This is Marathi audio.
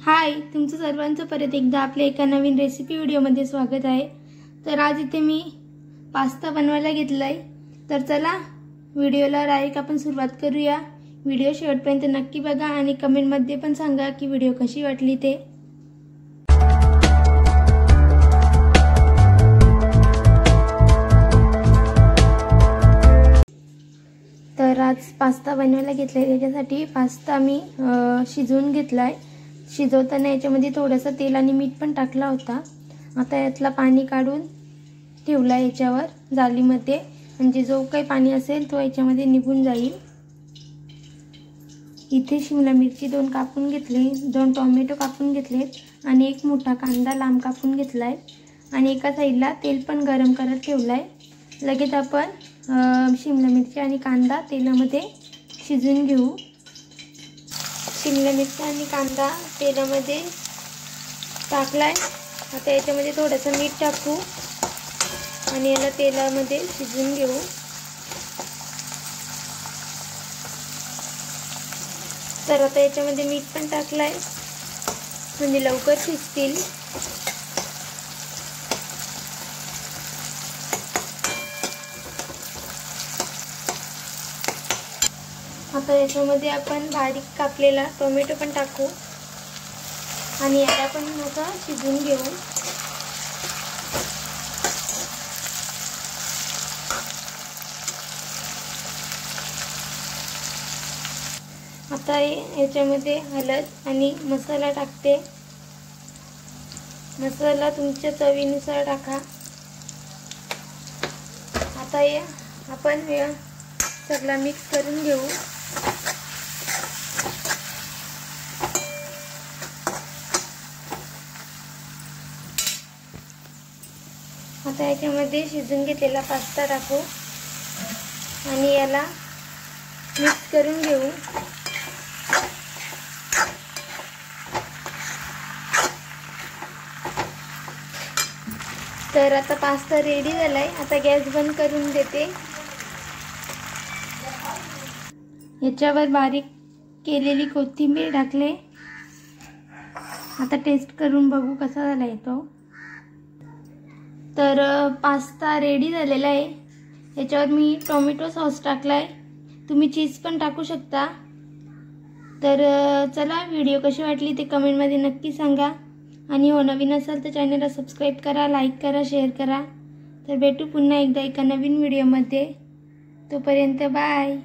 हाय, तुमचं सर्वांचं परत एकदा आपल्या एका नवीन रेसिपी व्हिडिओमध्ये स्वागत आहे। तर आज इथे मी पास्ता बनवायला घेतलाय। तर चला व्हिडिओला डायरेक्ट आपण सुरुवात करूया। व्हिडिओ शेवटपर्यंत नक्की बघा आणि कमेंटमध्ये पण सांगा की व्हिडिओ कशी वाटली ते। तर आज पास्ता बनवायला घेतलाय। त्याच्यासाठी पास्ता मी शिजवून घेतलाय। शिजवताना याच्यामध्ये थोडंसं तेल आणि मीठ पण टाकला होता। आता यातला पाणी काढून ठेवला याच्यावर जालीमध्ये, म्हणजे जो काही पाणी असेल तो याच्यामध्ये निघून जाईल। इथे शिमला मिरची 2 कापून घेतले, 2 टोमॅटो कापून घेतलेत आणि एक मोठा कांदा लांब कापून घेतलाय आणि एका साईडला तेल पण गरम करत ठेवलाय। लगेच आपण शिमला मिरची आणि कांदा तेलामध्ये शिजवून घेऊ। शिमला मिरची आणि कांदा तेलामध्ये टाकलाय। आता याच्यामध्ये थोडंसं मीठ टाकू आणि याला तेलामध्ये शिजवून घेऊ। तर आता याच्यामध्ये मीठ पण टाकलाय म्हणजे लवकर शिजतील। आता याच्यामध्ये आपण बारीक कापलेला टोमॅटो पण टाकू आणि याला पण आता शिजवून घेऊ। आता याच्यामध्ये हळद आणि मसाला टाकते। मसाला तुमच्या चवीनुसार टाका। आता आपण सगळा मिक्स करून घेऊ। आता याच्यामध्ये शिजून घेतलेला पास्ता टाकू आणि याला मिक्स करून घेऊ। तर आता पास्ता रेडी झालाय। आता गॅस बंद करून देते। याच्यावर बारीक केलेली कोथिंबीर टाकले। आता टेस्ट करून बघू कसा झालाय तो। तर पास्ता रेडी झालेला आहे। याच्यावर मी टोमॅटो सॉस टाकलाय, तुम्ही चीज पण टाकू शकता। तर चला व्हिडिओ कशी वाटली ते कमेंटमध्ये नक्की सांगा आणि हो नवीन असाल तर चॅनलला सबस्क्राईब करा, लाईक करा, शेअर करा। तर भेटू पुन्हा एकदा एका नवीन व्हिडिओमध्ये। तोपर्यंत बाय।